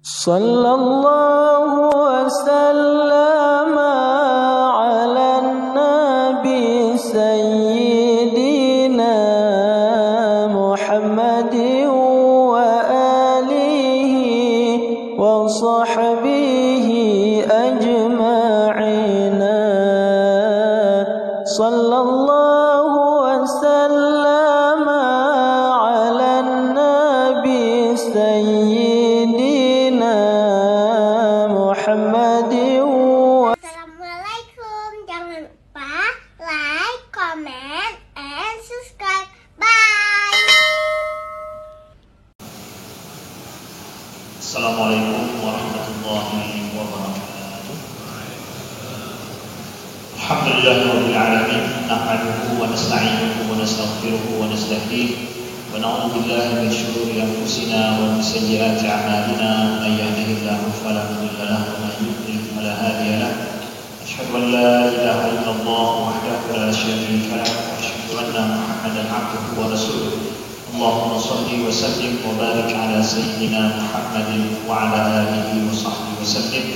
Sallallahu wasallam ala nabi sayyidina Muhammadin wa alihi wa sahbihi ajma'ina. Sallallahu wasallam ala nabi sayyidina Assalamualaikum, jangan lupa like, comment, and subscribe. Bye. Assalamualaikum warahmatullahi wabarakatuh. Alhamdulillahirabbil alamin, nahmaduhu wa nasta'inuhu wa nastaghfiruhu wa nastahdihi wa na'udzu billahi min shururi anfusina wa min sayyiati a'malina. May yahdihillahu fala mudilla lahu wa may yudlil fala hadiya lahu. Asyhadu an la ilaha illallah wahdahu la syarika lahu wa asyhadu anna Muhammadan 'abduhu wa rasuluh. Allahumma shalli wa sallim wa barik ala sayyidina Muhammadin wa ala alihi wa sahbihi wa sallim.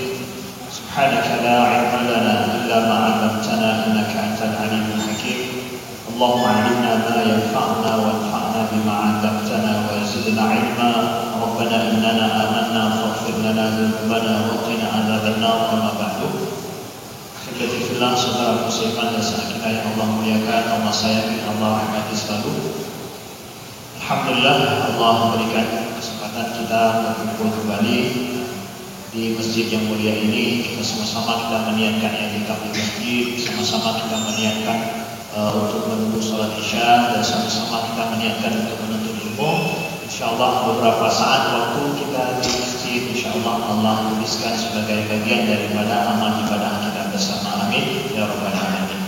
Subhanaka la 'ilma lana illa ma 'allamtana innaka antal alimul hakim. Allahumma 'allimna ma yanfa'una wanfa'na bima 'allamtana wa zidna 'ilma. Rabbana innana amanna faghfir lana dhunubana wa qina 'adzaban nar. Amma ba'du. Akhirati fillah, saudara musliman dan sahabat yang Allah muliakan, Allah sayangi, Allah rahmati selalu. Alhamdulillah, Allah memberikan kesempatan kita berkumpul kembali di masjid yang mulia ini. Kita sama-sama kita meniatkan i'tikaf di masjid, sama-sama kita meniatkan untuk menunggu salat Isya, dan sama-sama kita meniatkan untuk menuntut ilmu. Insyaallah beberapa saat waktu kita di masjid, insyaallah Allah tuliskan sebagai bagian daripada amal ibadah kita bersama. Amin ya rabbal alamin.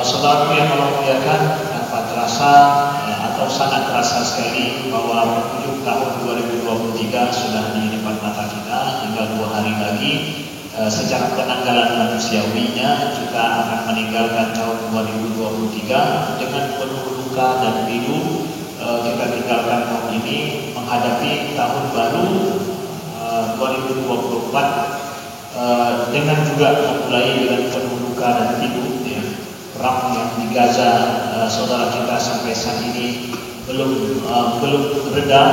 Saudaraku yang Allah muliakan, tanpa terasa atau sangat terasa sekali bahwa penghujung tahun 2023 sudah di depan mata kita. Tinggal 2 hari lagi secara penanggalan manusiawinya kita akan meninggalkan tahun 2023 dengan penuh luka dan pilu. Kita tinggalkan tahun ini menghadapi tahun baru 2024 dengan juga memulai dengan penuh luka dan pilu. Perang yang di Gaza, saudara kita sampai saat ini belum reda.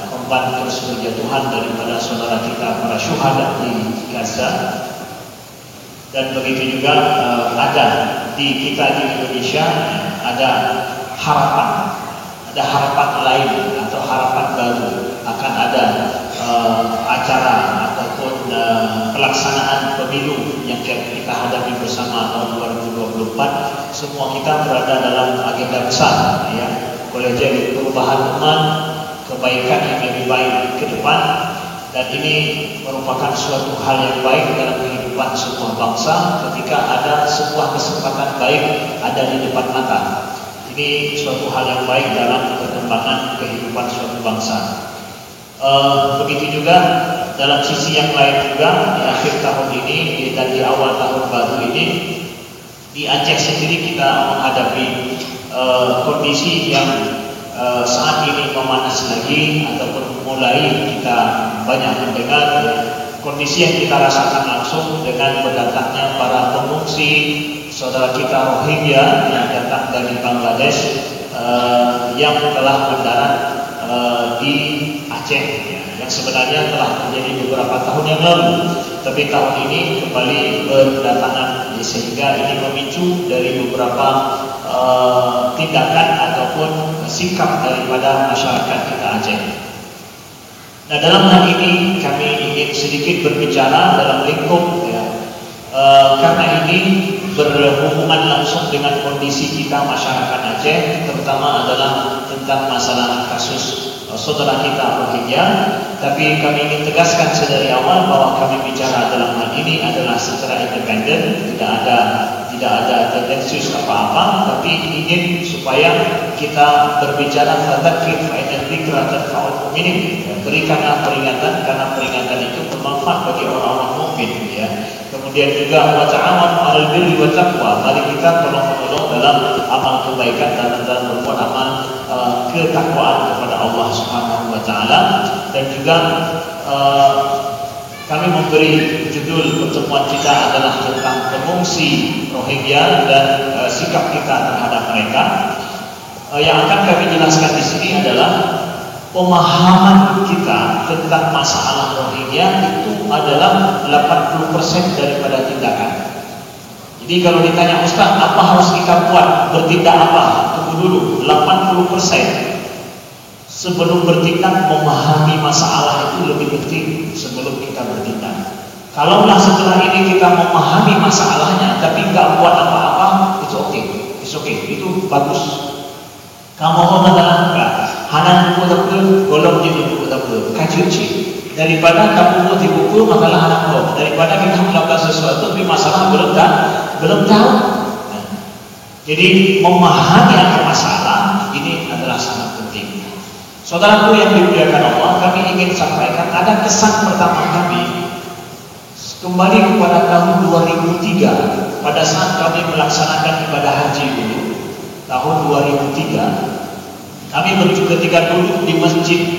Korban terus berjatuhan daripada saudara kita para syuhada di Gaza. Dan begitu juga ada di kita di Indonesia ada harapan lain atau harapan baru akan ada acara ataupun pelaksanaan pemilu yang kita hadapi bersama tahun 2024. Semua kita berada dalam agenda besar, ya, boleh jadi perubahan umat, kebaikan yang lebih baik ke depan, dan ini merupakan suatu hal yang baik dalam kehidupan sebuah bangsa ketika ada sebuah kesempatan baik ada di depan mata. Ini suatu hal yang baik dalam perkembangan kehidupan suatu bangsa. Begitu juga dalam sisi yang lain juga, di akhir tahun ini dan di awal tahun baru ini di Aceh sendiri kita menghadapi kondisi yang saat ini memanas lagi, ataupun mulai kita banyak mendengar kondisi yang kita rasakan langsung dengan berdatangnya para pengungsi saudara kita Rohingya yang datang dari Bangladesh yang telah mendarat di Aceh, yang sebenarnya telah terjadi beberapa tahun yang lalu, tapi tahun ini kembali berdatangan, sehingga ini memicu dari beberapa tindakan ataupun sikap daripada masyarakat kita Aceh. Nah, dalam hal ini kami ingin sedikit berbicara dalam lingkup, karena ini berhubungan langsung dengan kondisi kita masyarakat Aceh, terutama adalah tentang masalah kasus saudara kita Rohingya. Tapi kami ingin tegaskan sedari awal bahwa kami bicara dalam hal ini adalah secara independen, tidak ada tendensius apa-apa, tapi ingin supaya kita berbicara fadzakir fa inna dzikra tanfa'ul mu'minin. Berikanlah peringatan karena peringatan itu bermanfaat bagi orang-orang mukmin, ya. Kemudian juga wa ta'awanu 'alal birri wat taqwa. Mari kita tolong-menolong dalam amal kebaikan dan dalam berbuat amal ketakwaan kepada Allah Subhanahu wa taala. Dan juga kami memberi judul pertemuan kita adalah tentang pengungsi Rohingya dan sikap kita terhadap mereka. Yang akan kami jelaskan di sini adalah pemahaman kita tentang masalah Rohingya itu adalah 80% daripada tindakan. Jadi kalau ditanya Ustaz, apa harus kita buat? Bertindak apa? Tunggu dulu, 80% sebelum bertindak memahami masalah itu lebih penting sebelum kita bertindak. Kalaulah setelah ini kita memahami masalahnya tapi nggak buat apa-apa, itu oke, itu bagus. Kamu mau enggak? Hanan buku tak golong di buku tak kacuci. Daripada kamu mau di buku makalah anak lo. Daripada kita melakukan sesuatu tapi masalah belum tahu. Jadi memahami akan masalah ini adalah sangat penting. Saudaraku yang dimuliakan Allah, kami ingin sampaikan ada kesan pertama kami kembali kepada tahun 2003 pada saat kami melaksanakan ibadah haji dulu tahun 2003. Kami ketika duduk di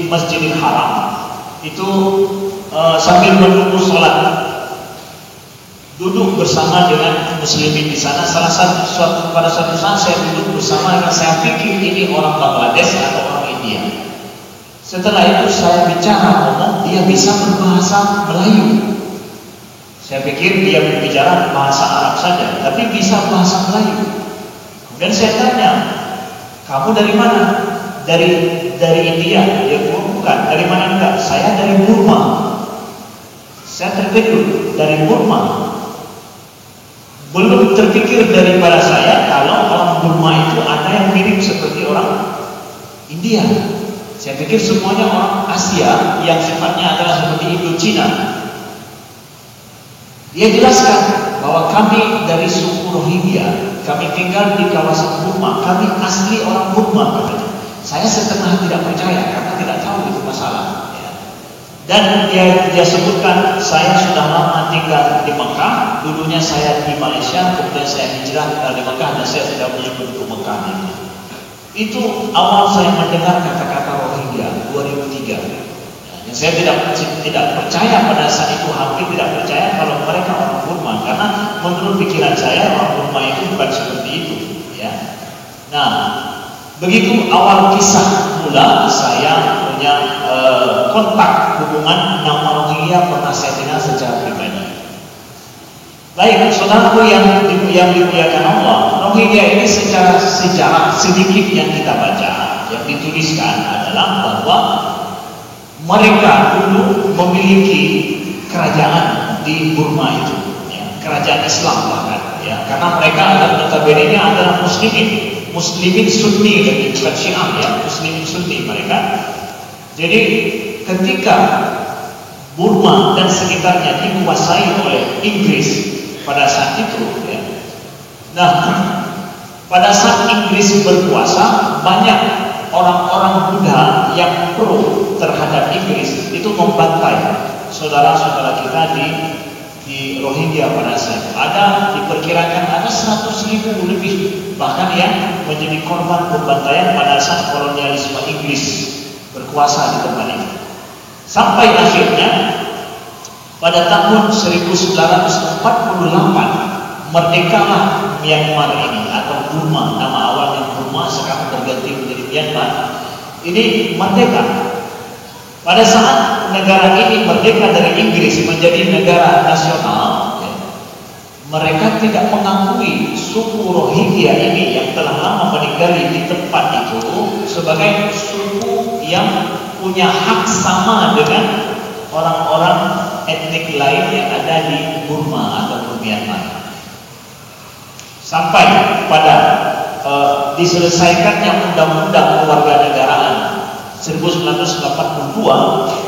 Masjidil Haram itu sambil menunggu sholat, duduk bersama dengan muslimin di sana. Pada suatu saat saya duduk bersama dengan, saya pikir ini orang Bangladesh atau orang India. Setelah itu saya bicara ngomong, dia bisa berbahasa Melayu. Saya pikir dia berbicara bahasa Arab saja, tapi bisa bahasa Melayu. Kemudian saya tanya, kamu dari mana? Dari India. Dia bilang bukan. Dari mana enggak? Saya dari Burma. Saya terkejut, dari Burma. Belum terpikir daripada saya kalau orang Burma itu ada yang mirip seperti orang India. Saya pikir semuanya orang Asia yang sifatnya adalah seperti Indochina. Dia jelaskan bahwa kami dari suku Rohingya, kami tinggal di kawasan Burma, kami asli orang Burma katanya. Saya setengah tidak percaya karena tidak tahu itu masalah. Dan dia sebutkan, saya sudah lama tinggal di Mekah, dulunya saya di Malaysia, kemudian saya hijrah di Mekah dan saya sudah menyebut ke Mekah ini. Itu awal saya mendengar kata-kata Rohingya 2003. Yang saya tidak percaya pada saat itu, hampir tidak percaya kalau mereka orang Burma, karena menurut pikiran saya orang Burma itu bukan seperti itu. Ya. Nah, begitu awal kisah mula saya punya kontak hubungan nama Rohingya pernah saya dengar secara pribadi. Baik, saudaraku yang dimuliakan Allah, Rohingya ini secara sejarah sedikit yang kita baca, yang dituliskan adalah bahwa mereka dulu memiliki kerajaan di Burma itu, ya, kerajaan Islam bahkan, ya, karena mereka notabene adalah muslimin Sunni dan bukan Syiah, ya, muslimin Sunni mereka. Jadi ketika Burma dan sekitarnya dikuasai oleh Inggris pada saat itu, ya. Nah, pada saat Inggris berkuasa, banyak orang-orang Buddha yang pro terhadap Inggris itu membantai saudara-saudara kita di Rohingya pada saat itu. Diperkirakan ada 100.000 lebih bahkan yang menjadi korban pembantaian pada saat kolonialisme Inggris berkuasa di tempat itu. Sampai akhirnya pada tahun 1948 merdekalah Myanmar ini atau Burma, nama awalnya Burma sekarang berganti menjadi Myanmar. Ini merdeka. Pada saat negara ini merdeka dari Inggris menjadi negara nasional, ya, mereka tidak mengakui suku Rohingya ini yang telah lama meninggali di tempat itu sebagai suku yang punya hak sama dengan orang-orang etnik lain yang ada di Burma atau Myanmar. Sampai pada diselesaikannya undang-undang kewarganegaraan 1982,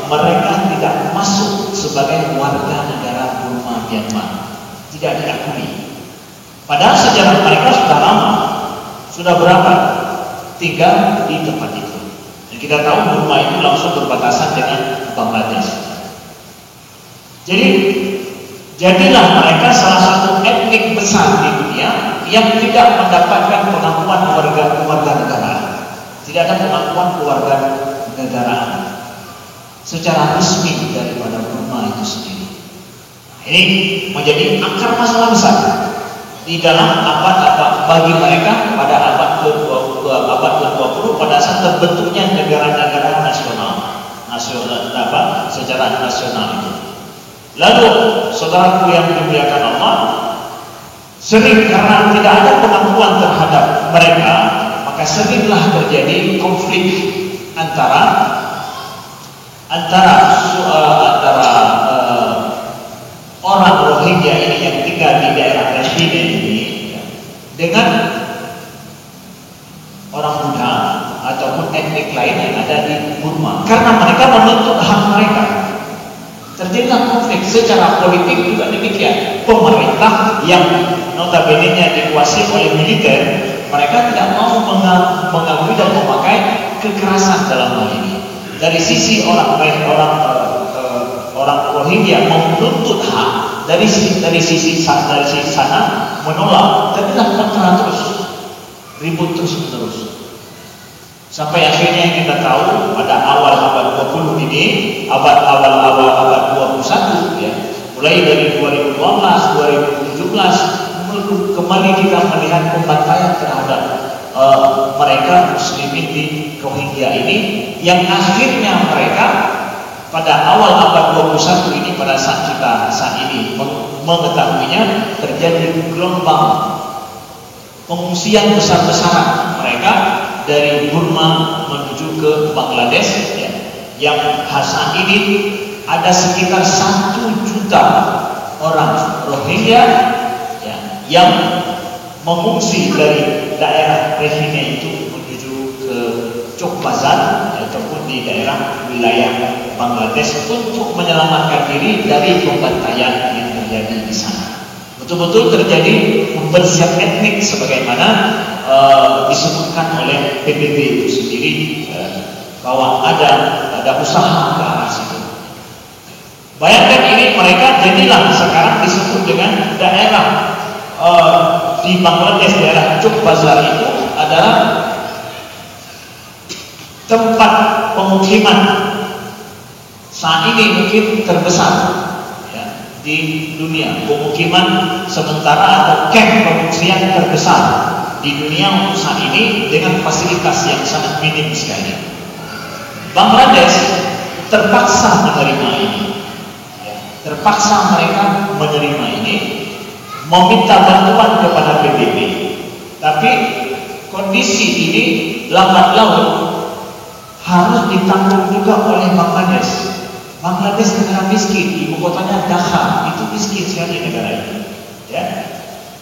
mereka tidak masuk sebagai warga negara Burma Myanmar, tidak diakui. Padahal sejarah mereka sudah lama, sudah berapa tinggal di tempat itu. Dan kita tahu Burma itu langsung berbatasan dengan Bangladesh. Jadi jadilah mereka salah satu etnik besar di dunia yang tidak mendapatkan pengakuan kewarganegaraan. Tidak ada pengakuan kewarganegaraan. secara resmi daripada Burma itu sendiri. Ini menjadi akar masalah besar di dalam abad bagi mereka pada abad ke-20 pada saat terbentuknya negara-negara secara nasional itu. Lalu saudaraku yang dimuliakan Allah, sering karena tidak ada pengakuan terhadap mereka, maka seringlah terjadi konflik antara orang Rohingya ini yang tinggal di daerah Rakhine ini dengan orang Buddha ataupun etnik lain yang ada di Burma, karena mereka menuntut hak mereka. Terjadilah konflik secara politik juga demikian. Pemerintah yang notabene-nya dikuasai oleh militer, mereka tidak mau mengakui dan memakai kekerasan dalam hal ini. Dari sisi orang Rohingya menuntut hak, dari sisi sana menolak, tapi kontra terus, ribut terus menerus. Sampai akhirnya kita tahu pada awal abad 20 ini, abad 21 ya, mulai dari 2012, 2017 kembali kita melihat pembantaian terhadap mereka muslimin di Rohingya ini, yang akhirnya mereka pada awal abad 21 ini, pada saat kita saat ini mengetahuinya, terjadi gelombang pengungsian besar-besaran mereka dari Burma menuju ke Bangladesh ya, yang saat ini ada sekitar 1 juta orang Rohingya ya, yang mengungsi dari daerah Rakhine itu menuju ke Cox's Bazar ataupun di daerah wilayah Bangladesh untuk menyelamatkan diri dari pembantaian yang terjadi di sana. Betul-betul terjadi pembersihan etnik sebagaimana disebutkan oleh PBB itu sendiri, bahwa ada usaha ke arah situ. Bayangkan ini, mereka jadilah sekarang disebut dengan daerah di Bangladesh, daerah Cox's Bazar itu adalah tempat pemukiman saat ini mungkin terbesar ya, di dunia, pemukiman sementara atau camp pengungsian terbesar di dunia untuk saat ini dengan fasilitas yang sangat minim sekali. Bangladesh terpaksa menerima ini, ya, terpaksa mereka menerima ini, meminta bantuan kepada PBB, tapi kondisi ini lambat laun harus ditanggung juga oleh Bangladesh. Bangladesh negara miskin, ibu kotanya Dhaka, itu miskin sekali negara itu. Ya,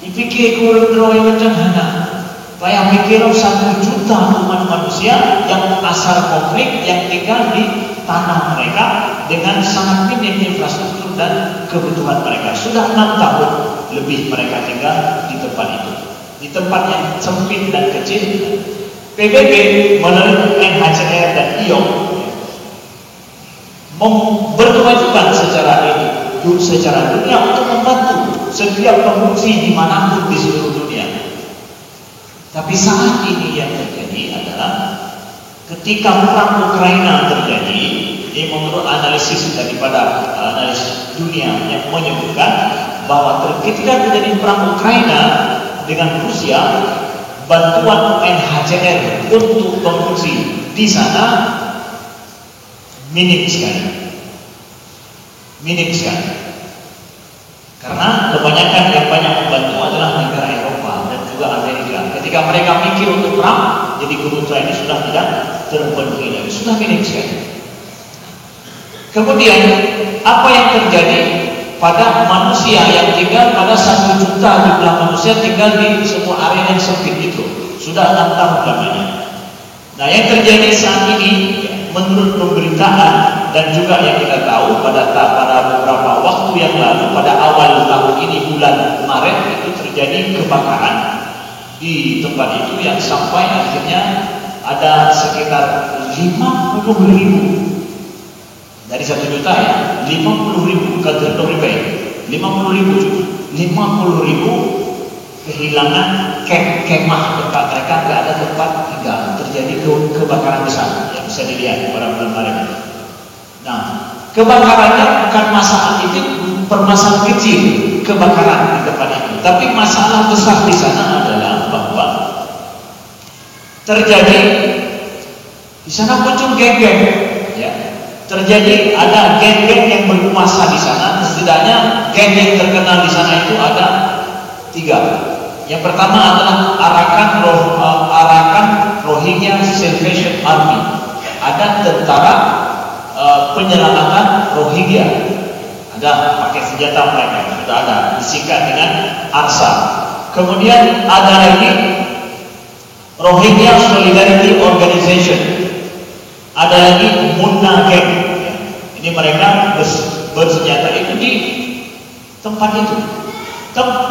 dipikir kurang macam mana? Bayang pikir 1 juta umat manusia yang asal konflik, yang tinggal di tanah mereka dengan sangat minim infrastruktur dan kebutuhan mereka. Sudah 6 tahun lebih mereka tinggal di tempat itu, di tempat yang sempit dan kecil. PBB melalui UNHCR dan IOM berkewajiban secara dunia untuk membantu setiap pengungsi dimanapun di seluruh dunia. Tapi saat ini yang terjadi adalah ketika perang Ukraina terjadi, ini menurut analisis daripada analis dunia yang menyebutkan bahwa ketika terjadi perang Ukraina dengan Rusia, bantuan UNHCR untuk pengungsi di sana minim sekali, karena kebanyakan yang banyak membantu adalah negara Eropa dan juga Amerika. Ketika mereka mikir untuk perang, jadi kebutuhan ini sudah tidak terpenuhi lagi, sudah minim sekali. Kemudian apa yang terjadi pada manusia yang tinggal, pada 1 juta jumlah manusia tinggal di sebuah area yang sempit itu sudah 6 tahun lamanya. Nah, yang terjadi saat ini menurut pemberitaan dan juga yang kita tahu pada beberapa waktu yang lalu, pada awal tahun ini bulan Maret itu terjadi kebakaran di tempat itu yang sampai akhirnya ada sekitar 50.000 dari 1 juta ya, 50.000 bukan 50.000 kehilangan kemah tempat mereka, nggak ada tempat tinggal, terjadi kebakaran besar yang bisa dilihat pada bulan Maret. Nah, kebakarannya bukan masalah itu, permasalahan kecil kebakaran di tempat itu. Tapi masalah besar di sana adalah bahwa terjadi di sana muncul geng-geng, ya. Terjadi ada geng-geng yang berkuasa di sana. Setidaknya geng yang terkenal di sana itu ada 3. Yang pertama adalah Arakan Rohingya Salvation Army. Ada tentara penyelamatan Rohingya. Ada pakai senjata mereka, sudah ada, disingkat dengan ARSA. Kemudian ada lagi Rohingya Solidarity Organization. Ada lagi Munna Gang. Ini mereka bersenjata itu di tempat itu.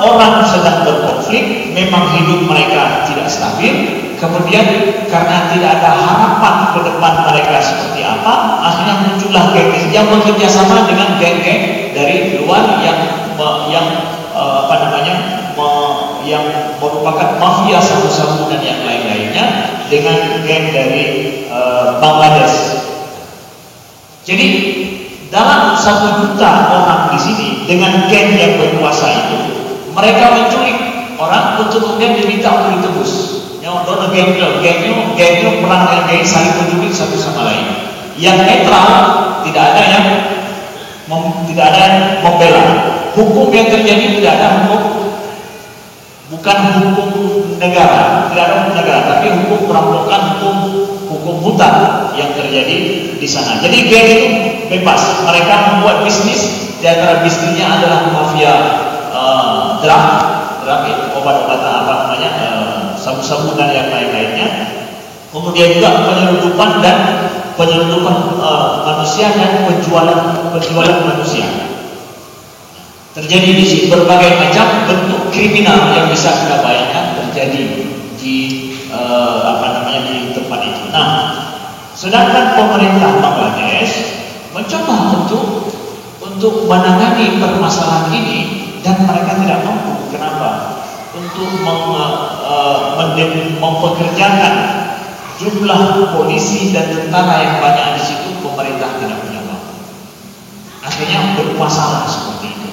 Orang sedang berkonflik, memang hidup mereka tidak stabil. Kemudian karena tidak ada harapan ke depan mereka seperti apa, akhirnya muncullah geng yang bekerja sama dengan geng-geng dari luar yang yang merupakan mafia sabu-sabu dan yang lain-lainnya dengan geng dari Bangladesh. Jadi dalam 1 juta orang di sini dengan geng yang berkuasa itu, mereka menculik orang untuk kemudian diminta untuk ditebus. Dono gengnya perang dengan geng saling menculik satu sama lain. Yang netral tidak ada yang membela. Hukum yang terjadi tidak ada hukum, bukan hukum negara, tidak ada hukum negara, tapi hukum perampokan, hukum hutan yang terjadi di sana. Jadi geng itu bebas, mereka membuat bisnis. Di antara bisnisnya adalah mafia drug, obat-obatan sabu-sabu dan yang lain-lainnya. Kemudian juga penyelundupan manusia dan penjualan manusia. Terjadi di sini berbagai macam bentuk kriminal yang bisa kita bayangkan terjadi di di tempat itu. Nah, sedangkan pemerintah Bangladesh mencoba untuk menangani permasalahan ini dan mereka tidak mampu. Kenapa? Untuk mempekerjakan jumlah polisi dan tentara yang banyak di situ, pemerintah tidak punya mampu. Akhirnya berkuasa seperti itu.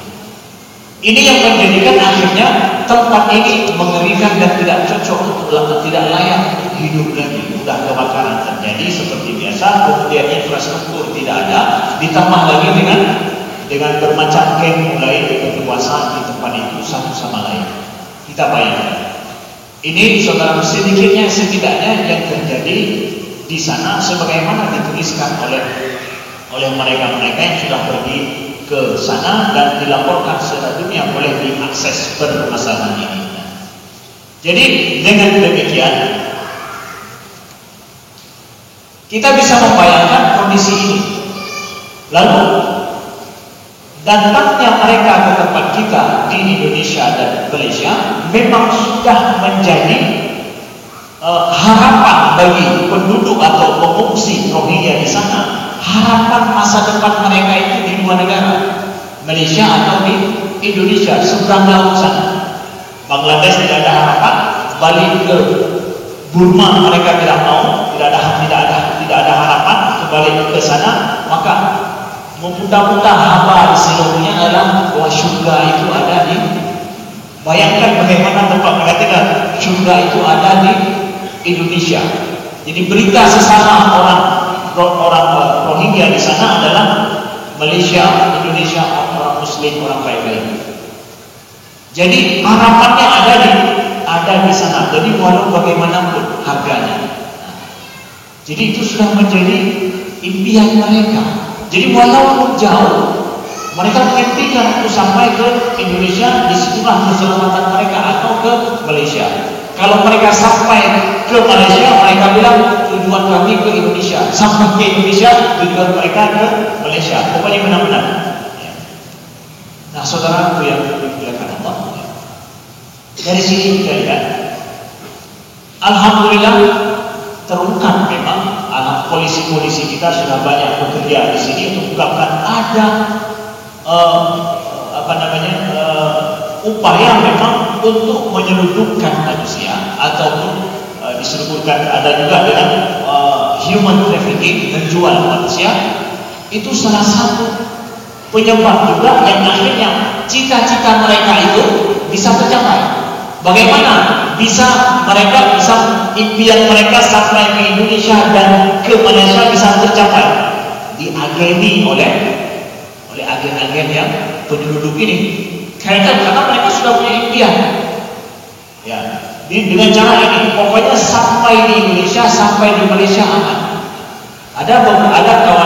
Ini yang menjadikan akhirnya tempat ini mengerikan dan tidak cocok untuk tidak layak hidup lagi. Sudah kebakaran terjadi seperti biasa, kemudian infrastruktur tidak ada, ditambah lagi dengan bermacam geng mulai berkuasa di tempat itu satu sama lain. Kita bayangkan. Ini saudara sedikitnya setidaknya yang terjadi di sana sebagaimana dituliskan oleh mereka-mereka yang sudah pergi ke sana dan dilaporkan secara dunia boleh diakses permasalahan ini. Jadi dengan demikian kita bisa membayangkan kondisi ini. Lalu datangnya mereka ke tempat kita di Indonesia dan Malaysia memang sudah menjadi harapan bagi penduduk atau pengungsi Rohingya di sana. Harapan masa depan mereka itu di 2 negara, Malaysia atau di Indonesia, seberang laut sana. Bangladesh tidak ada harapan, balik ke Burma mereka tidak mau, tidak ada harapan kembali ke sana, maka memudah-mudah hamba seluruhnya adalah bahwa surga itu ada di, bayangkan bagaimana tempat mereka tinggal, surga itu ada di Indonesia. Jadi berita sesama orang Rohingya di sana adalah Malaysia, Indonesia, orang Muslim, orang baik-baik. Jadi harapannya ada di sana. Jadi walau bagaimanapun harganya. Jadi itu sudah menjadi impian mereka. Jadi walaupun jauh, mereka menginginkan untuk sampai ke Indonesia, disitulah keselamatan mereka, atau ke Malaysia. Kalau mereka sampai ke Malaysia, mereka bilang tujuan kami ke Indonesia. Sampai ke Indonesia, tujuan mereka ke Malaysia. Pokoknya benar-benar. Nah, saudaraku yang dimuliakan Allah, dari sini kita lihat, alhamdulillah terungkap memang anak polisi-polisi kita sudah banyak bekerja di sini untuk mengungkapkan ada upaya memang untuk menyelundupkan manusia ataupun disebutkan ada juga dengan human trafficking, menjual manusia. Itu salah satu penyebab juga yang akhirnya cita-cita mereka itu bisa tercapai. Bagaimana mereka bisa impian mereka sampai ke Indonesia dan ke Malaysia bisa tercapai? Diageni oleh agen-agen yang penduduk ini. Karena mereka sudah punya impian. Ya, dengan cara ini pokoknya sampai di Indonesia, sampai di Malaysia aman. Ada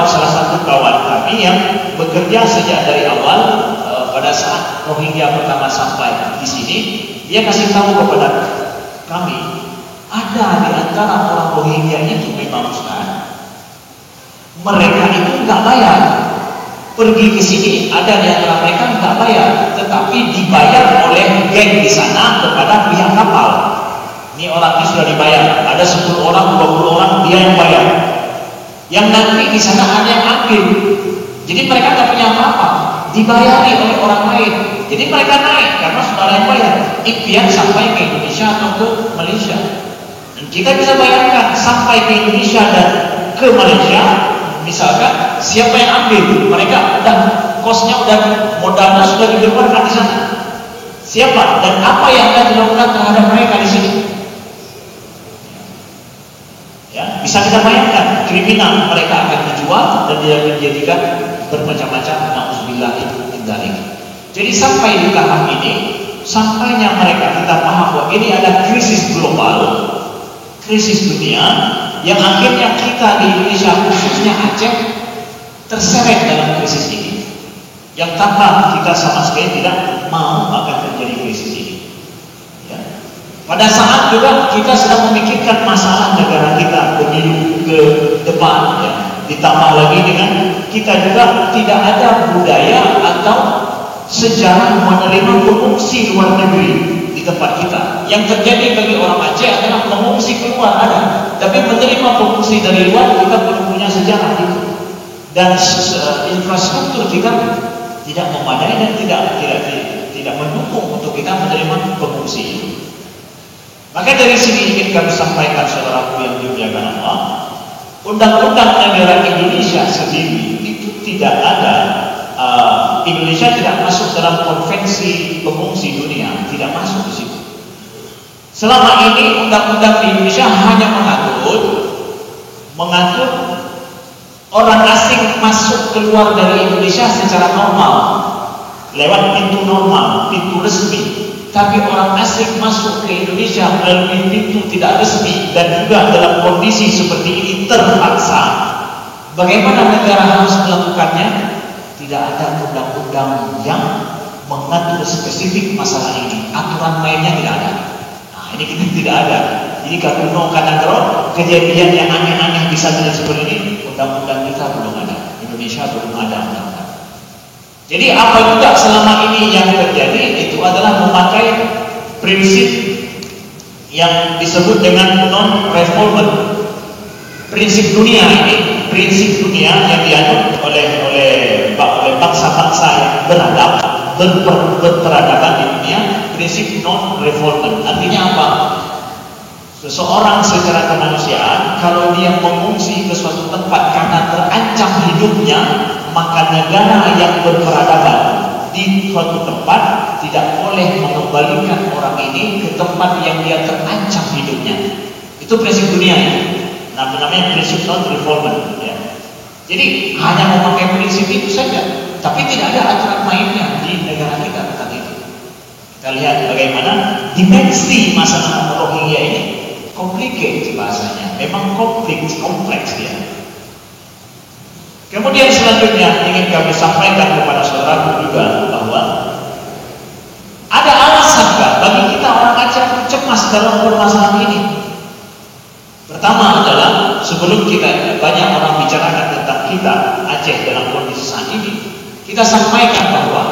salah satu kawan kami yang bekerja sejak dari awal pada saat Rohingya pertama sampai di sini, dia kasih tahu kepada kami, ada di antara orang Rohingya itu memang Ustaz, mereka itu nggak bayar. Pergi ke sini, ada di antara mereka nggak bayar, tetapi dibayar oleh geng di sana kepada pihak kapal. Ini orang ini sudah dibayar, ada 10 orang, 20 orang dia yang bayar. Yang nanti di sana ada yang ambil. Jadi mereka nggak punya apa-apa, dibayari oleh orang lain. Jadi mereka naik karena sudah ada yang bayar. Impian sampai ke Indonesia atau ke Malaysia. Dan kita bisa bayangkan sampai ke Indonesia dan ke Malaysia, misalkan siapa yang ambil? Mereka udah kosnya, udah modalnya sudah dikeluarkan di sana. Siapa dan apa yang akan dilakukan terhadap mereka di sini? Ya, bisa kita bayangkan kriminal mereka akan dijual dan dia akan dijadikan bermacam-macam. Nauzubillah min dzalik. Jadi sampai di tahap ini, sampainya mereka kita paham bahwa ini ada krisis global, krisis dunia yang akhirnya kita di Indonesia khususnya Aceh terseret dalam krisis ini. Yang tanpa kita sama sekali tidak mau akan terjadi krisis ini. Pada saat juga kita sedang memikirkan masalah negara kita pemilu ke depan, ya. Ditambah lagi dengan kita juga tidak ada budaya atau sejarah menerima pengungsi luar negeri di tempat kita. Yang terjadi bagi orang Aceh adalah pengungsi keluar ada, tapi menerima pengungsi dari luar kita belum punya sejarah itu. Dan infrastruktur kita tidak memadai dan tidak mendukung untuk kita menerima pengungsi itu. Maka dari sini ingin kami sampaikan saudaraku yang dimuliakan Allah, undang-undang negara Indonesia sendiri itu tidak ada. Indonesia tidak masuk dalam konvensi pengungsi dunia, tidak masuk di situ. Selama ini undang-undang di Indonesia hanya mengatur orang asing masuk keluar dari Indonesia secara normal, lewat pintu normal, pintu resmi. Tapi orang asing masuk ke Indonesia melalui pintu tidak resmi dan juga dalam kondisi seperti ini terpaksa. Bagaimana negara harus melakukannya? Tidak ada undang-undang yang mengatur spesifik masalah ini. Aturan mainnya tidak ada. Nah, ini kita tidak ada. Jadi kalau kadang-kadang kejadian yang aneh-aneh bisa terjadi seperti ini, undang-undang kita belum ada. Indonesia belum ada undang-undang. Jadi apa juga selama ini yang terjadi itu adalah memakai prinsip yang disebut dengan non-refoulement. Prinsip dunia ini, prinsip dunia yang dianut oleh bangsa-bangsa yang beradab, berperadaban di dunia, prinsip non-refoulement. Artinya apa? Seseorang secara kemanusiaan kalau dia mengungsi ke suatu tempat karena terancam hidupnya, maka negara yang berperadaban di suatu tempat tidak boleh mengembalikan orang ini ke tempat yang dia terancam hidupnya. Itu prinsip dunia ini. Nah, namanya prinsip non-refoulement. Ya. Jadi hanya memakai prinsip itu saja, tapi tidak ada aturan mainnya di negara kita tentang itu. Kita lihat bagaimana dimensi masalah Rohingya ini complicated bahasanya, memang kompleks ya. Kemudian selanjutnya ingin kami sampaikan kepada saudara juga bahwa ada alasan bagi kita orang Aceh cemas dalam permasalahan ini. Pertama adalah sebelum kita banyak orang bicarakan tentang kita Aceh dalam kondisi saat ini, kita sampaikan bahwa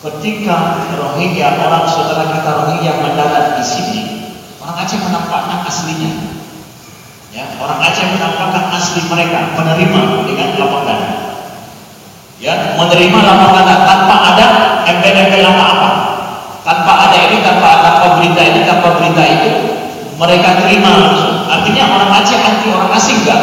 ketika Rohingya, orang saudara kita Rohingya mendarat di sini, orang Aceh menampakkan aslinya. Ya, orang Aceh menampakkan asli mereka, menerima dengan lapang dada. Ya, menerima lapang dada tanpa ada embel-embel apa-apa, tanpa ada ini, tanpa berita ini, tanpa berita itu, mereka terima langsung. Artinya orang Aceh anti orang asing enggak?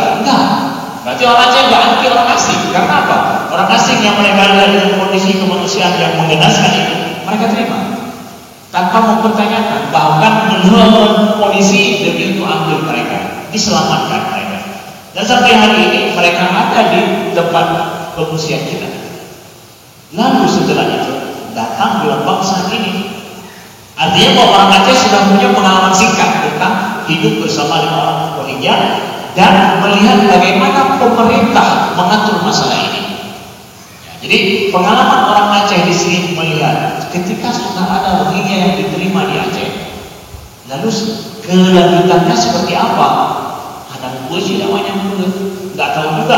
Berarti orang Aceh nggak anti orang asing. Karena apa? Orang asing yang mereka lihat dengan kondisi kemanusiaan yang menggenaskan itu, mereka terima tanpa mempertanyakan, bahkan menelpon polisi demi untuk ambil mereka, diselamatkan mereka. Dan sampai hari ini mereka ada di tempat pengungsian kita. Lalu setelah itu datang gelombang saat ini. Artinya bahwa orang Aceh sudah punya pengalaman singkat tentang hidup bersama dengan orang Rohingya dan melihat bagaimana pemerintah mengatur masalah ini. Jadi pengalaman orang Aceh di sini melihat ketika sudah ada Rohingya yang diterima di Aceh, lalu kelanjutannya seperti apa? Ada gue sih namanya gue, nggak tahu juga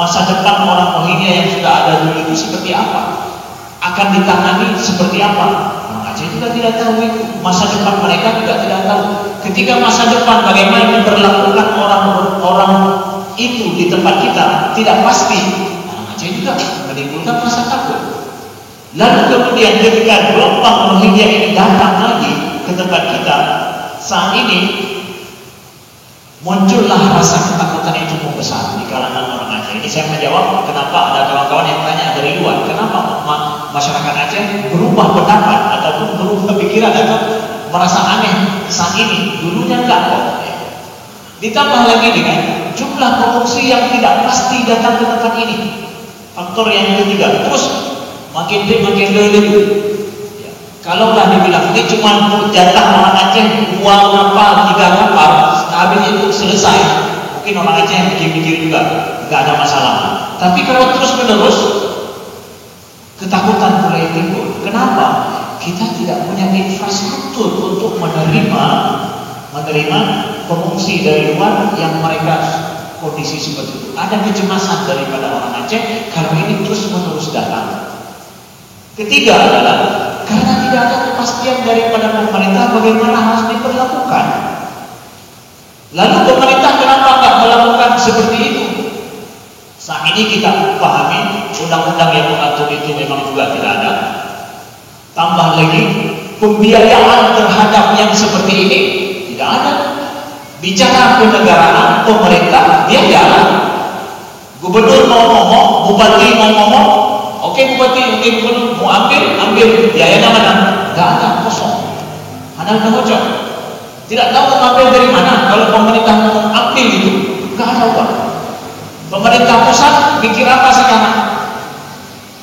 masa depan orang Rohingya yang sudah ada dulu itu seperti apa, akan ditangani seperti apa. Orang Aceh juga tidak tahu itu, masa depan mereka juga tidak tahu. Ketika masa depan bagaimana diperlakukan orang-orang itu di tempat kita tidak pasti. Aceh juga menimbulkan rasa takut. Lalu kemudian ketika gelombang Rohingya ini datang lagi ke tempat kita, saat ini muncullah rasa ketakutan itu membesar di kalangan orang Aceh. Ini saya menjawab kenapa ada kawan-kawan yang tanya dari luar, kenapa masyarakat Aceh berubah pendapat ataupun berubah pikiran atau merasa aneh saat ini. Dulunya enggak kok. Ditambah lagi dengan jumlah pengungsi yang tidak pasti datang ke tempat ini. Faktor yang ketiga, terus makin lele. Ya. Kalaulah dibilang ini cuma jatah orang Aceh 2 kapal, 3 kapal, habis itu selesai. Mungkin orang Aceh yang mikir-mikir juga, nggak ada masalah. Tapi kalau terus menerus, ketakutan mulai timbul. Kenapa? Kita tidak punya infrastruktur untuk menerima pengungsi dari luar yang mereka kondisi seperti itu. Ada kecemasan daripada orang Aceh kalau ini terus menerus datang. Ketiga adalah karena tidak ada kepastian daripada pemerintah bagaimana harus diperlakukan. Lalu pemerintah kenapa nggak melakukan seperti itu? Saat ini kita pahami undang-undang yang mengatur itu memang juga tidak ada. Tambah lagi pembiayaan terhadap yang seperti ini tidak ada. Bicara kenegaraan pemerintah dia jalan. Gubernur mau ngomong, bupati mau ngomong, oke bupati, oke gubernur mau ambil biayanya mana? Nggak ada, kosong. Ada bocor. Tidak tahu mengambil dari mana. Kalau pemerintah mau ambil itu, nggak ada uang. Pemerintah pusat pikir apa sekarang?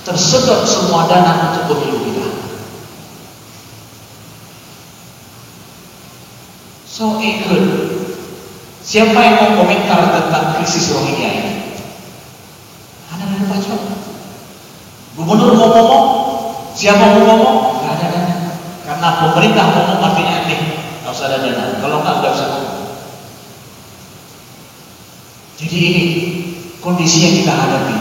Tersedot semua dana untuk pemilu kita. So ikut. Siapa yang mau komentar tentang krisis Rohingya ini? Ada yang baca. Gubernur mau ngomong, siapa mau ngomong? Nggak ada dana. Karena pemerintah ngomong artinya nih, nggak usah ada dana. Kalau nggak bisa ngomong. Jadi ini kondisi yang kita hadapi.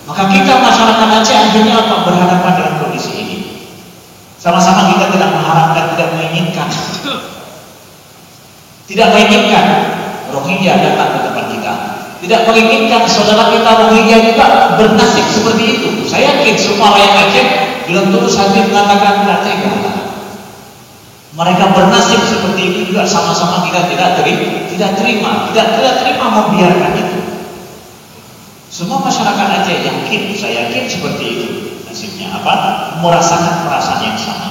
Maka kita masyarakat Aceh akhirnya apa? Berhadapan dengan kondisi ini. Sama-sama kita tidak mengharapkan, tidak menginginkan Rohingya datang ke tempat kita. Tidak menginginkan saudara kita Rohingya juga bernasib seperti itu. Saya yakin semua rakyat Aceh belum tulus hati mengatakan tidak tega. Mereka bernasib seperti itu juga sama-sama kita tidak terima membiarkan itu. Semua masyarakat Aceh yakin, saya yakin seperti itu nasibnya apa? Merasakan perasaan yang sama.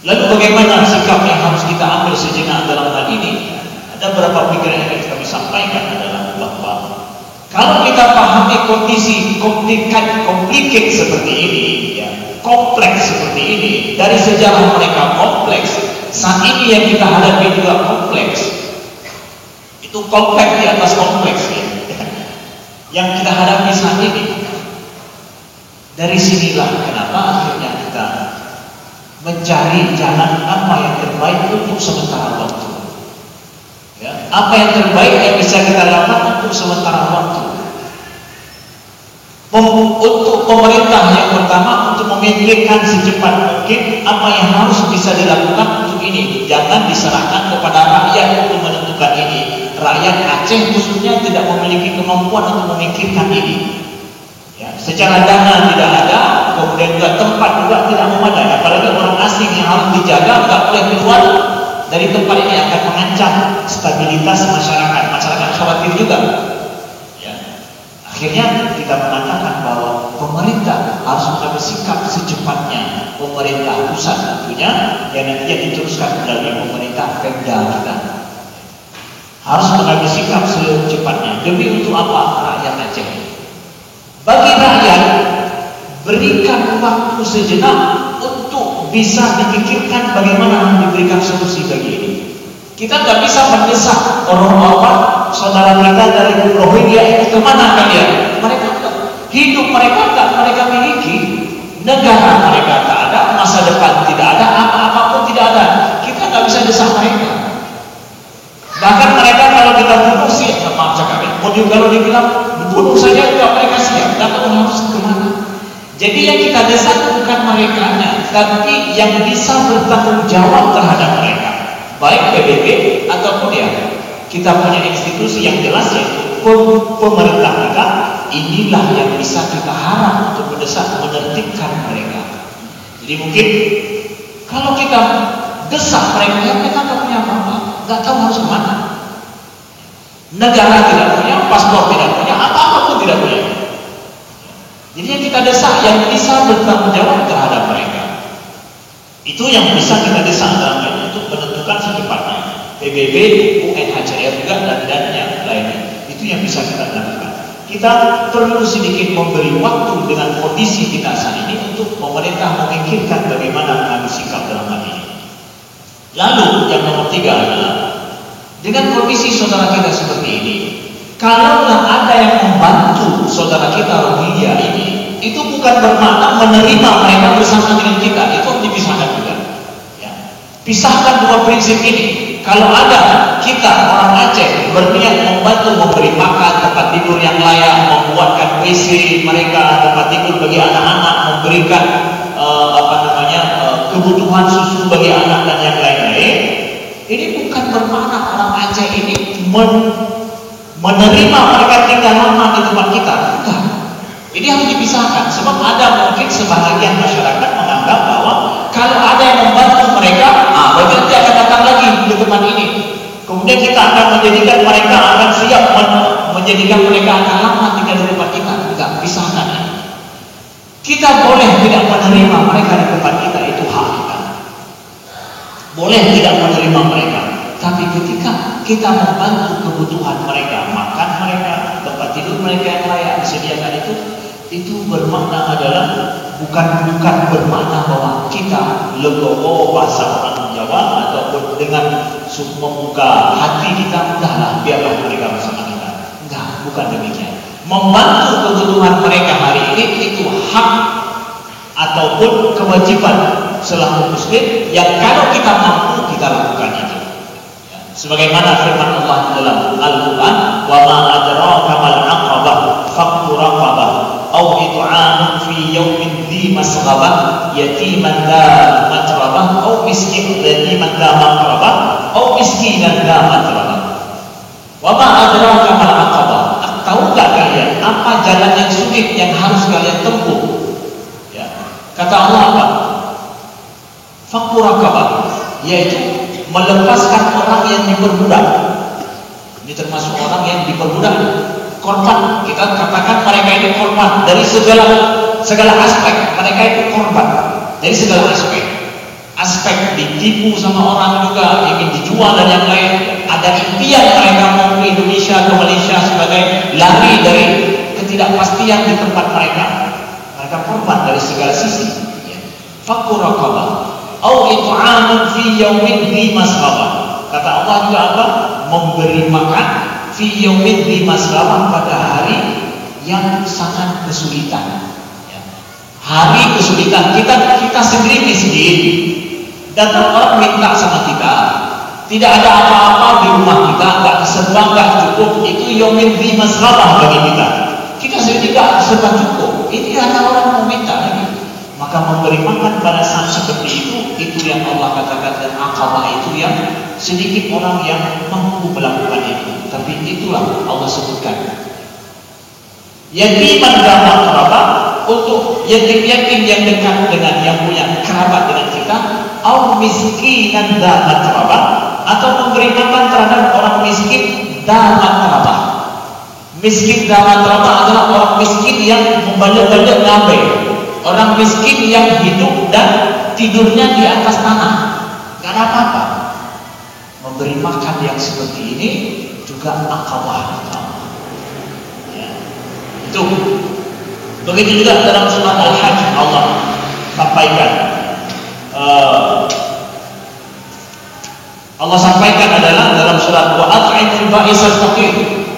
Lalu bagaimana sikap yang harus kita ambil sejenak dalam hal ini? Ada beberapa pikiran yang harus kami sampaikan adalah bahwa kalau kita pahami kondisi komplikat seperti ini, ya, kompleks seperti ini, dari sejarah mereka kompleks, saat ini yang kita hadapi juga kompleks. Itu kompleks di atas kompleks ya. Yang kita hadapi saat ini. Dari sinilah kenapa akhirnya kita mencari jalan apa yang terbaik untuk sementara waktu. Ya, apa yang terbaik yang bisa kita lakukan untuk sementara waktu. Untuk pemerintah yang pertama untuk memikirkan secepat mungkin apa yang harus bisa dilakukan untuk ini. Jangan diserahkan kepada rakyat untuk menentukan ini. Rakyat Aceh khususnya tidak memiliki kemampuan untuk memikirkan ini. Ya, secara dana tidak ada, kemudian juga tempat juga tidak memadai. Apalagi orang asing yang harus dijaga tidak boleh keluar dari tempat ini akan mengancam stabilitas masyarakat. Masyarakat khawatir juga. Akhirnya kita mengatakan bahwa pemerintah harus mengambil sikap secepatnya. Pemerintah pusat tentunya yang nantinya diteruskan melalui pemerintah Pemda kita. Harus mengambil sikap secepatnya. Demi untuk apa? Rakyat Aceh. Bagi rakyat, berikan waktu sejenak untuk bisa dipikirkan bagaimana diberikan solusi bagi ini. Kita nggak bisa mendesak orang-orang saudara kita dari Rohingya ini kemana kalian? Mereka hidup mereka nggak mereka miliki, negara mereka tak ada, masa depan tidak ada, apa-apapun tidak ada. Kita nggak bisa desak mereka. Bahkan mereka kalau kita bunuh sih, maaf cakapnya, kalau dibilang bunuh saja juga mereka siap, nggak tahu harus kemana. Jadi yang kita desak bukan mereka, tapi yang bisa bertanggung jawab terhadap mereka, baik PBB ataupun ya kita punya institusi yang jelas yaitu pemerintah kita. Inilah yang bisa kita harap untuk mendesak, menertibkan mereka. Jadi mungkin kalau kita desak mereka, ya mereka nggak punya apa-apa, nggak tahu harus kemana. Negara tidak punya, paspor tidak punya, apa-apa pun tidak punya. Jadi yang kita desak yang bisa bertanggung jawab terhadap mereka. Itu yang bisa kita desak dalam untuk menentukan secepatnya. PBB, UNHCR juga dan yang lainnya. Itu yang bisa kita lakukan. Kita perlu sedikit memberi waktu dengan kondisi kita saat ini untuk pemerintah memikirkan bagaimana mengambil sikap dalam hal ini. Lalu yang nomor 3 adalah dengan kondisi saudara kita seperti ini, kalaulah ada yang membantu saudara kita Rohingya ini, itu bukan bermakna menerima mereka bersama dengan kita. Itu harus dipisahkan juga. Ya. Pisahkan dua prinsip ini. Kalau ada kita orang Aceh berniat membantu memberi makan, tempat tidur yang layak, membuatkan WC mereka, tempat tidur bagi anak-anak, memberikan kebutuhan susu bagi anak dan yang lain-lain, ini bukan bermakna orang Aceh ini menerima mereka tinggal lama di tempat kita. Bukan. Ini harus dipisahkan. Sebab ada mungkin sebahagian masyarakat menganggap bahwa kalau ada yang membantu mereka, berarti nanti akan datang lagi di tempat ini. Kemudian kita akan menjadikan mereka akan siap menjadikan mereka akan lama tinggal di tempat kita. Enggak, pisahkan. Kita boleh tidak menerima mereka di tempat kita, itu hak kita. Boleh tidak menerima mereka. Tapi ketika kita membantu kebutuhan mereka, makan mereka, tempat tidur mereka yang layak disediakan, itu bermakna adalah bukan bermakna bahwa kita legowo bahasa orang Jawa ataupun dengan membuka hati kita, udahlah biarlah mereka bersama kita. Enggak, bukan demikian. Membantu kebutuhan mereka hari ini itu hak ataupun kewajiban selaku muslim yang kalau kita mampu kita lakukan itu. Sebagaimana firman Allah dalam Al-Quran, wa ma adraka mal aqabah fakku raqabah aw it'amun fi yawmin dhi masghabah yatiman dha matrabah aw miskin yatiman dha matrabah aw miskinan dha matrabah. Wa ma adraka mal aqabah, tahukah kalian apa jalan yang sulit yang harus kalian tempuh? Ya. Kata Allah apa? Fakku raqabah, yaitu melepaskan orang yang diperbudak. Ini termasuk orang yang diperbudak, korban. Kita katakan mereka ini korban dari segala aspek. Mereka itu korban dari segala aspek. Aspek ditipu sama orang juga, ingin dijual dan yang lain. Ada impian mereka mau ke Indonesia, ke Malaysia sebagai lari dari ketidakpastian di tempat mereka. Mereka korban dari segala sisi. Fakku raqabah au it'amun fi yaumin dhi masghabah. Kata Allah juga apa? Memberi makan fi yaumin dhi masghabah pada hari yang sangat kesulitan. Ya. Hari kesulitan kita sendiri miskin. Datang orang minta sama kita, tidak ada apa-apa di rumah kita, enggak serba enggak cukup. Itu yaumin dhi masghabah bagi kita. Kita sendiri enggak serba cukup. Ini hanya orang mau minta lagi. Maka memberi makan pada saat seperti itu yang Allah katakan, dan aqabah itu yang sedikit orang yang mampu melakukan itu. Tapi itulah Allah sebutkan. Yatiman dha matrabah, untuk yatim-yatim yang dekat dengan yang punya kerabat dengan kita, au miskinan dha matrabah, atau memberi makan terhadap orang miskin dha matrabah. Miskin dalam agama adalah orang miskin yang membalik-balik ngabe, orang miskin yang hidup dan tidurnya di atas tanah, gak ada apa-apa. Memberi makan yang seperti ini juga akabah. Ya. Itu. Begitu juga dalam surat Al-Hajj Allah sampaikan. Allah sampaikan adalah dalam surat wa at'imul ba'isal faqir,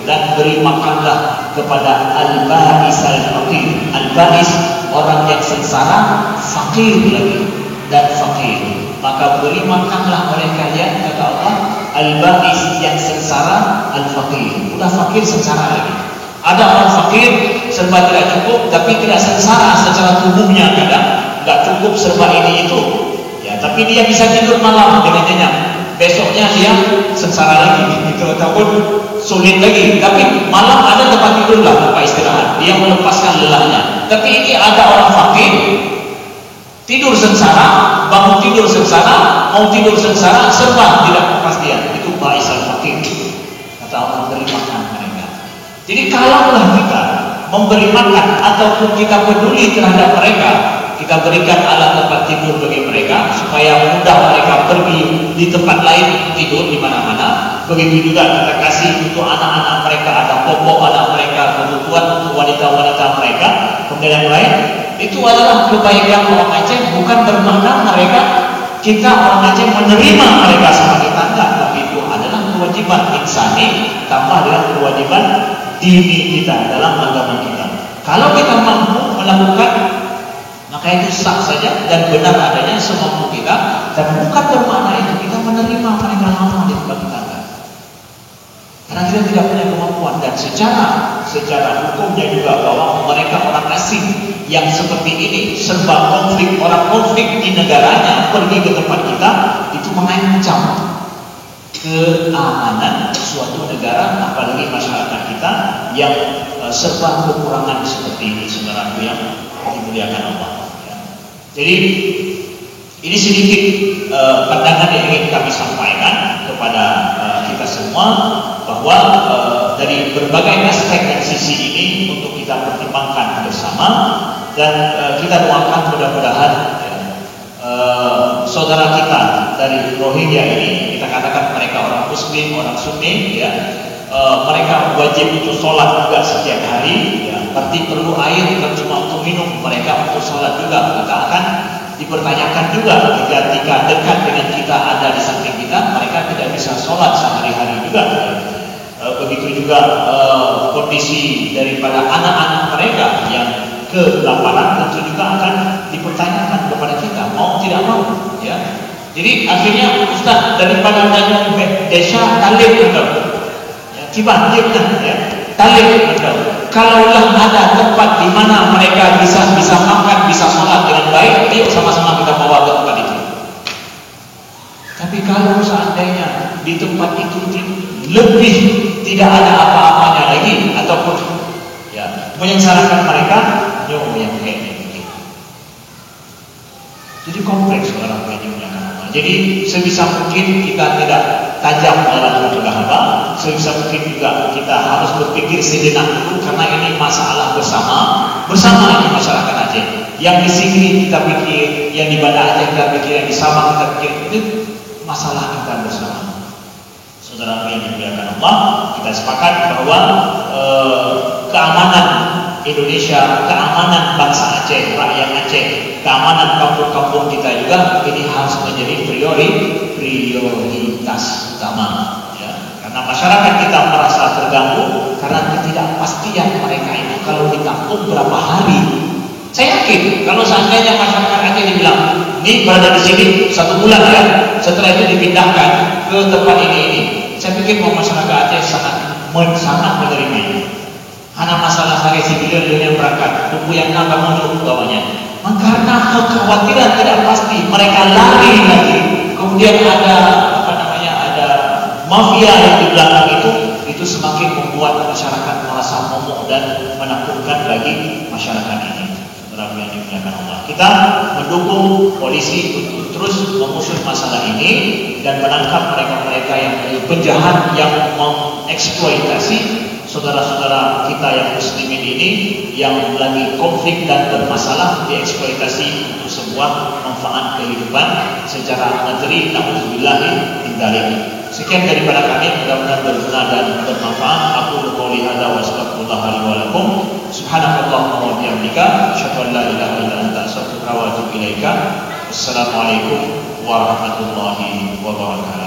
dan beri makanlah kepada al-ba'isal faqir. Al-ba'is orang yang sengsara, fakir lagi dan fakir. Maka beri makanlah oleh kalian, kata Allah, al-ba'is yang sengsara, al-fakir. Udah fakir sengsara lagi. Ada orang fakir serba tidak cukup tapi tidak sengsara secara tubuhnya, kadang nggak cukup serba ini itu. Ya, tapi dia bisa tidur malam dengan nyenyak. Besoknya dia sengsara lagi, itu ataupun sulit lagi. Tapi malam ada tempat tidur lah, tempat istirahat. Dia melepaskan lelahnya. Tapi ini ada orang fakir, tidur sengsara, bangun tidur sengsara, mau tidur sengsara, serba tidak kepastian. Itu ba'isal fakir. Kata Allah, beri makan mereka. Jadi kalaulah kita memberi makan ataupun kita peduli terhadap mereka, kita berikan alat tempat tidur bagi mereka supaya mudah mereka pergi di tempat lain tidur di mana-mana. Begitu juga kita kasih untuk anak-anak mereka, ada popok anak mereka, kebutuhan untuk wanita-wanita mereka, kemudian yang lain. Itu adalah kebaikan orang Aceh, bukan bermakna mereka kita orang Aceh menerima mereka sebagai tanda, tapi itu adalah kewajiban insani tambah dengan kewajiban dini kita dalam agama kita. Kalau kita mampu melakukan, maka itu sah saja dan benar adanya semampu kita, dan bukan bermakna itu kita menerima mereka lama di tempat kita. Karena kita tidak punya kemampuan, dan secara hukumnya juga bahwa mereka orang asing yang seperti ini serba konflik, orang konflik di negaranya pergi ke tempat kita, itu mengancam keamanan suatu negara, apalagi masyarakat kita yang serba kekurangan seperti ini, saudaraku yang dimuliakan Allah. Jadi ini sedikit pandangan yang ingin kami sampaikan kepada kita semua, bahwa dari berbagai aspek dan sisi ini untuk kita pertimbangkan bersama, dan kita doakan mudah-mudahan saudara kita dari Rohingya ini, kita katakan mereka orang Muslim, orang Sunni, ya, mereka wajib untuk sholat juga setiap hari, ya, berarti perlu air, bukan cuma untuk minum, mereka untuk sholat juga. Maka akan dipertanyakan juga ketika dekat dengan kita, ada di samping kita, mereka tidak bisa sholat sehari-hari juga. Begitu juga kondisi daripada anak-anak mereka yang kelaparan, tentu juga akan dipertanyakan kepada kita, mau tidak mau, ya. Jadi akhirnya Ustaz, daripada dana desa talib betul, ya, tiba ya, talib betul. Kalaulah ada tempat di mana mereka bisa makan, bisa sholat dengan baik, yuk sama-sama kita bawa ke tempat itu. Tapi kalau seandainya di tempat itu lebih tidak ada apa-apanya lagi, ataupun ya menyengsarakan mereka, yo yang kayak begini. Jadi kompleks orang yang dimuliakan Allah. Jadi sebisa mungkin kita tidak tajam dalam beragama, sebisa mungkin juga kita harus berpikir sejenak dulu, karena ini masalah bersama ini masyarakat Aceh. Yang di sini kita pikir, yang di Banda Aceh kita pikir, yang di Sabang kita pikir, itu masalah kita bersama. Saudara yang dimuliakan Allah, kita sepakat bahwa keamanan Indonesia, keamanan bangsa Aceh, rakyat Aceh, keamanan kampung-kampung kita juga ini harus menjadi prioritas utama, ya. Karena masyarakat kita merasa terganggu karena ketidakpastian mereka itu kalau di kampung berapa hari. Saya yakin kalau seandainya masyarakat Aceh dibilang ini berada di sini 1 bulan, ya, setelah itu dipindahkan ke tempat ini, saya pikir bahwa masyarakat Aceh sangat menerima ini. Hanya masalah hari sibilan yang berangkat, buku yang akan menurut bawahnya. Karena kekhawatiran tidak pasti, mereka lari lagi. Kemudian ada ada mafia yang di belakang itu semakin membuat masyarakat merasa momok dan menakutkan bagi masyarakat ini. Saudara yang dimuliakan Allah, kita mendukung polisi untuk terus mengusut masalah ini dan menangkap mereka-mereka yang penjahat yang mengeksploitasi saudara-saudara kita yang muslimin ini yang lagi konflik dan bermasalah, dieksploitasi untuk sebuah manfaat kehidupan secara materi. Nauzubillahi min dzalik. Sekian daripada kami, mudah-mudahan berguna dan bermanfaat. Aku qouli hadza wa astaghfirullah li wa lakum. Subhanakallahumma wa bihamdika, asyhadu an la ilaha illa anta, astaghfiruka wa atubu ilaika. Wassalamualaikum warahmatullahi wabarakatuh.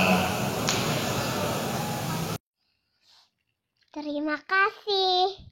Terima kasih.